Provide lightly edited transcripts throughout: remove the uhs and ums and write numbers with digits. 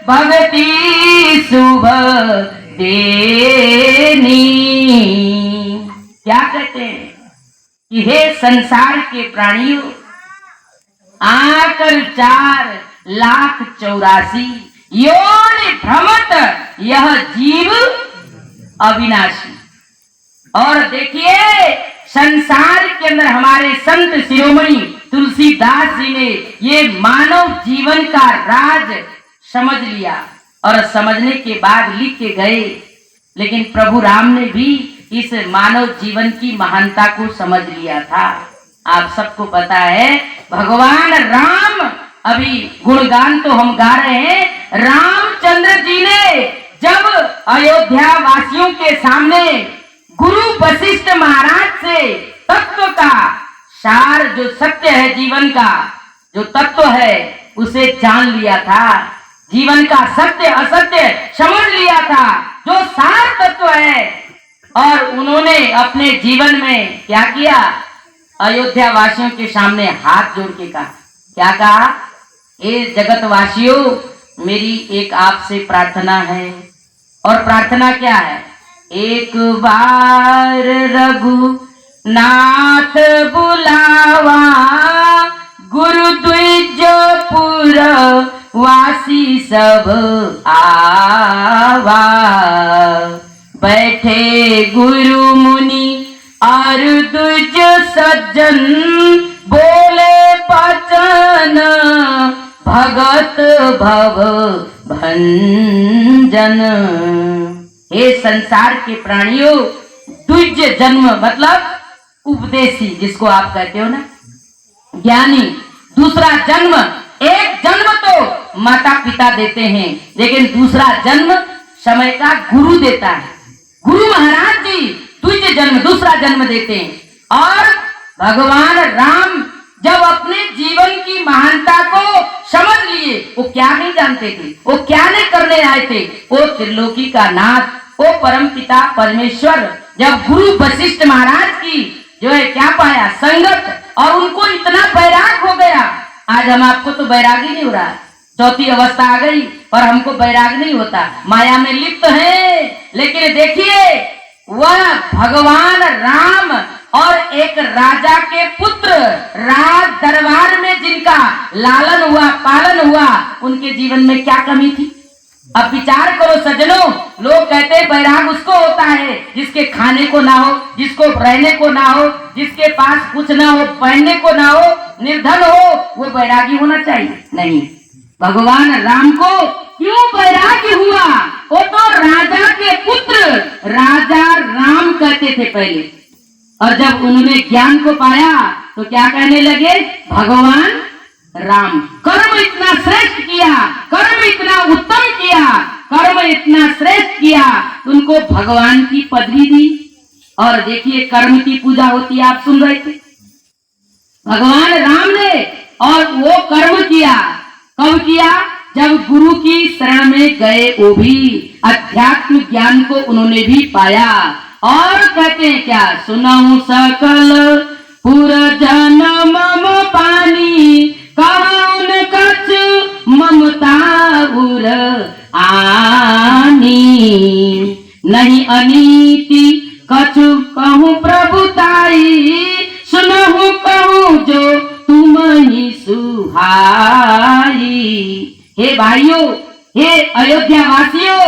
भक्ति शुभ देनी। क्या कहते हैं कि हे संसार के प्राणियों, आकर 4,84,000 योनि भ्रमत यह जीव अविनाशी। और देखिए संसार के अंदर हमारे संत शिरोमणि तुलसीदास जी ने ये मानव जीवन का राज समझ लिया और समझने के बाद लिख के गए। लेकिन प्रभु राम ने भी इस मानव जीवन की महानता को समझ लिया था। आप सबको पता है भगवान राम, अभी गुणगान तो हम गा रहे हैं, रामचंद्र जी ने जब अयोध्या वासियों के सामने गुरु वशिष्ठ महाराज से तत्व का सार, जो सत्य है जीवन का, जो तत्व है उसे जान लिया था, जीवन का सत्य असत्य समझ लिया था, जो सार तत्व है। और उन्होंने अपने जीवन में क्या किया, अयोध्या वासियों के सामने हाथ जोड़ के कहा, क्या कहा, ए जगत वासियों, मेरी एक आपसे प्रार्थना है। और प्रार्थना क्या है, एक बार रघुनाथ बुलावा, गुरु द्विजपुर वासी सब आवा। बैठे गुरु मुनि और द्विज सज्जन, बोले बचन भगत भव भंजन। हे संसार के प्राणियों, द्विज जन्म मतलब उपदेशी, जिसको आप कहते हो ना ज्ञानी। दूसरा जन्म, एक जन्म तो माता पिता देते हैं, लेकिन दूसरा जन्म समय का गुरु देता है। गुरु महाराज जी द्विज जन्म, दूसरा जन्म देते हैं। और भगवान राम जब अपने जीवन की महानता को समझ लिए, वो क्या नहीं जानते थे, वो क्या नहीं करने आए थे, वो त्रिलोकी का नाथ, वो परम पिता परमेश्वर जब गुरु वशिष्ठ महाराज की जो है क्या पाया, संगत, और उनको इतना बैराग हो गया। आज हम आपको तो बैराग ही नहीं हो रहा, चौथी अवस्था आ गई और हमको बैराग नहीं होता, माया में लिप्त है। लेकिन देखिए वह भगवान राम और एक राजा के पुत्र राज दरबार में जिनका लालन हुआ पालन हुआ, उनके जीवन में क्या कमी थी। अब विचार करो सज्जनों, लोग कहते हैं बैराग उसको होता है जिसके खाने को ना हो, जिसको रहने को ना हो, जिसके पास कुछ ना हो, पहनने को ना हो, निर्धन हो, वो बैरागी होना चाहिए। नहीं, भगवान राम को क्यों बैरागी हुआ, वो तो राजा के पुत्र राजा राम कहते थे पहले। और जब उन्होंने ज्ञान को पाया तो क्या कहने लगे, भगवान राम। कर्म इतना श्रेष्ठ किया, कर्म इतना उत्तम किया, कर्म इतना श्रेष्ठ किया, उनको भगवान की पदवी दी। और देखिए कर्म की पूजा होती है, आप सुन रहे थे, भगवान राम ने, और वो कर्म किया, कब किया, जब गुरु की शरण में गए, वो भी अध्यात्म ज्ञान को उन्होंने भी पाया। और कहते हैं क्या, सुनहु सकल पुर जन मम पानी, कौन कछ ममता उर आनी। नहीं अनीति कछु कहूँ प्रभुताई, सुनहु कहूँ जो तुम ही सुहाई। हे भाइयों, हे अयोध्या वासियों,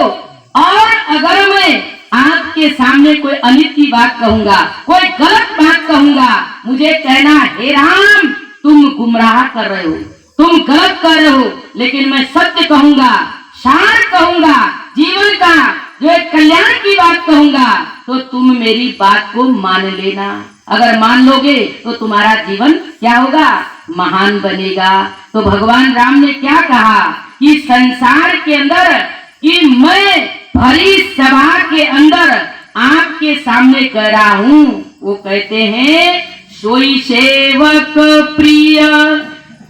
और अगर मैं आपके सामने कोई अनित की बात कहूंगा, कोई गलत बात कहूंगा, मुझे कहना, हे राम तुम गुमराह कर रहे हो, तुम गलत कर रहे हो। लेकिन मैं सत्य कहूंगा, सार कहूंगा, जीवन का जो एक कल्याण की बात कहूंगा, तो तुम मेरी बात को मान लेना। अगर मान लोगे तो तुम्हारा जीवन क्या होगा, महान बनेगा। तो भगवान राम ने क्या कहा कि संसार के अंदर, कि मैं भरी सभा के अंदर आपके सामने कह रहा हूं, वो कहते हैं, सोई सेवक प्रिय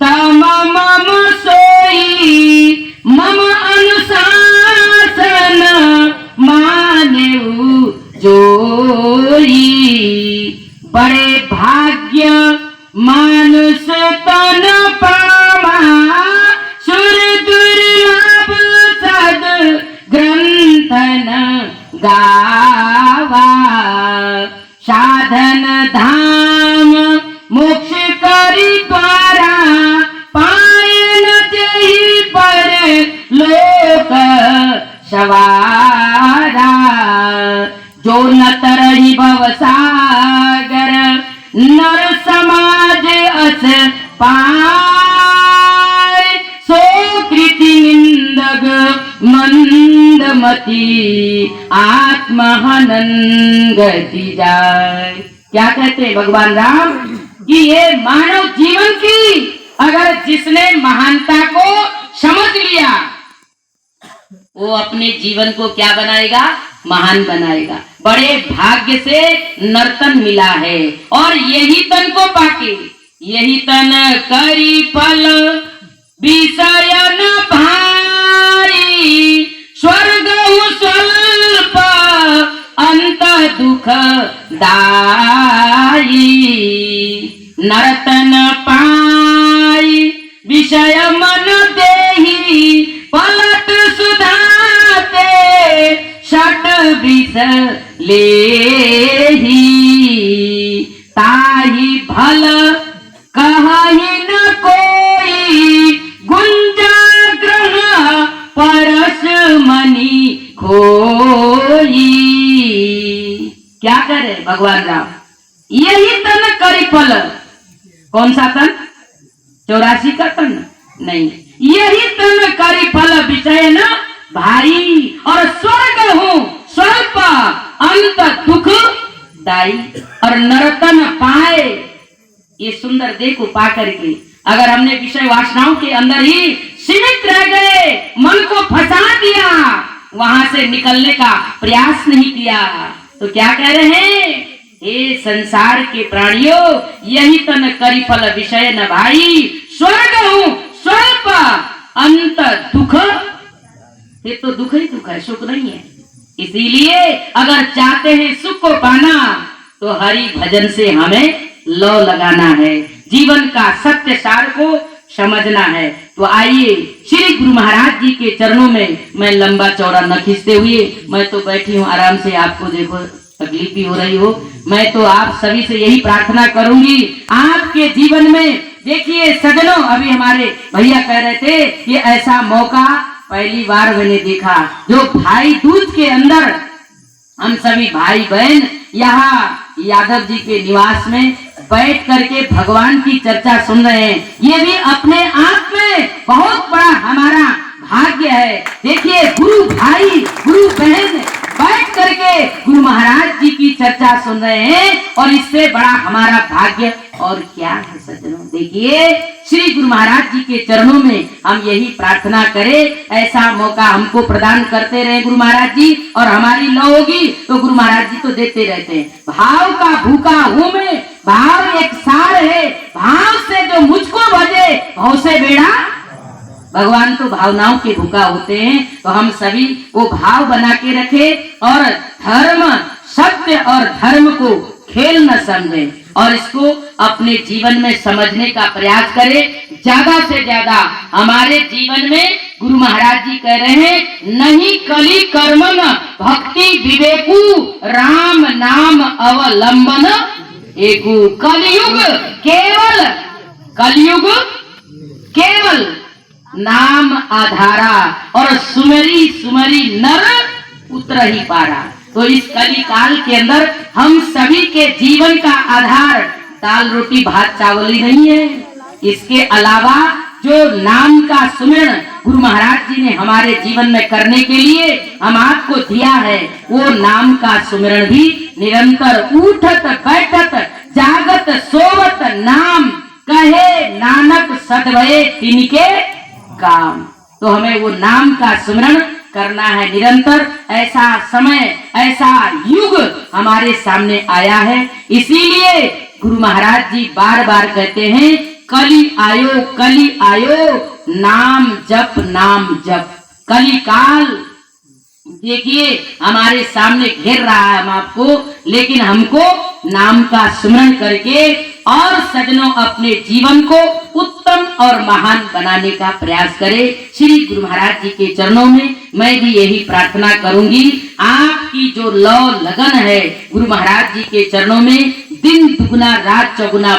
तम मम सोई, मम अनुशासन मानेऊ जोई। बड़े भाग्य मानुष तन पावा, सुर दुर्लभ नर समाज अस पाए, सो कृति निंदक मंदमती, आत्महनन गति जाए। क्या कहते हैं भगवान राम कि ये मानव जीवन की अगर जिसने महानता को समझ लिया वो अपने जीवन को क्या बनाएगा, महान बनाएगा। बड़े भाग्य से नर्तन मिला है और यही तन को पाके, यही तन करी फल विषय न भाई, स्वर्ग स्वल्प अंत दुख दाई, नर्तन पाई विषय मन देही, पलट सुधाते षट विष लेही, ताही भल कहीं न कोई, गुंजा ग्रह परस मनी खोई। क्या करे भगवान राम, यही तन करी फल। कौन सा तन? 84 का तन नहीं, यही तन करी फल विषय न भाई, और स्वर्ग हूँ स्वल्प अंत दुख दाई, और नर्तन पाए ये सुंदर देह को पा करके अगर हमने विषय वासनाओं के अंदर ही सीमित रह गए, मन को फंसा दिया, वहां से निकलने का प्रयास नहीं किया, तो क्या कह रहे हैं, हे संसार के प्राणियों, यही तन करी फल विषय न भाई, स्वर्ग हूँ स्वल्प अंत दुख। ये तो दुख ही दुख है, सुख नहीं है। इसीलिए अगर चाहते हैं सुख को पाना तो हरि भजन से हमें लौ लगाना है, जीवन का सत्य सार को समझना है। तो आइए श्री गुरु महाराज जी के चरणों में, मैं लंबा चौड़ा न खींचते हुए, मैं तो बैठी हूँ आराम से, आपको देखो तकलीफ भी हो रही हो, मैं तो आप सभी से यही प्रार्थना करूंगी आपके जीवन में। देखिए सजनों, अभी हमारे भैया कह रहे थे कि ऐसा मौका पहली बार मैंने देखा, जो भाई दूज के अंदर हम सभी भाई बहन यहाँ यादव जी के निवास में बैठ करके भगवान की चर्चा सुन रहे हैं, ये भी अपने आप में बहुत बड़ा हमारा भाग्य है। देखिए गुरु भाई गुरु बहन बैठ करके गुरु महाराज जी की चर्चा सुन रहे हैं, और इससे बड़ा हमारा भाग्य और क्या है सज्जनों। देखिए श्री गुरु महाराज जी के चरणों में हम यही प्रार्थना करें, ऐसा मौका हमको प्रदान करते रहे गुरु महाराज जी, और हमारी लौ होगी तो गुरु महाराज जी तो देते रहते हैं। भाव का भूखा हूं मैं, भाव एक सार है, भाव से जो मुझको भजे भाव से बेड़ा। भगवान तो भावनाओं के भूखा होते हैं, तो हम सभी वो भाव बना के रखे और धर्म सत्य और धर्म को खेल न समझे, और इसको अपने जीवन में समझने का प्रयास करें। ज्यादा से ज्यादा हमारे जीवन में गुरु महाराज जी कह रहे हैं, नहीं कली कर्मन भक्ति विवेकु, राम नाम अवलंबन एकु। कलयुग केवल नाम आधारा, और सुमरी सुमरी नर उतर ही पारा। तो इस कली काल के अंदर हम सभी के जीवन का आधार दाल रोटी भात चावल ही नहीं है, इसके अलावा जो नाम का सुमिरन गुरु महाराज जी ने हमारे जीवन में करने के लिए हम आपको दिया है, वो नाम का सुमिरन भी निरंतर उठत बैठत जागत सोवत नाम कहे नानक सदभये तिनके काम। तो हमें वो नाम का सुमिरन करना है निरंतर। ऐसा समय ऐसा युग हमारे सामने आया है, इसीलिए गुरु महाराज जी बार बार कहते हैं, कली आयो नाम जप नाम जप। कली काल देखिए हमारे सामने घेर रहा है हम आपको, लेकिन हमको नाम का स्मरण करके और सजनों अपने जीवन को उत्तम और महान बनाने का प्रयास करें। श्री गुरु महाराज जी के चरणों में मैं भी यही प्रार्थना करूंगी, आपकी जो लौ लगन है गुरु महाराज जी के चरणों में दिन दुगुना रात चौगुना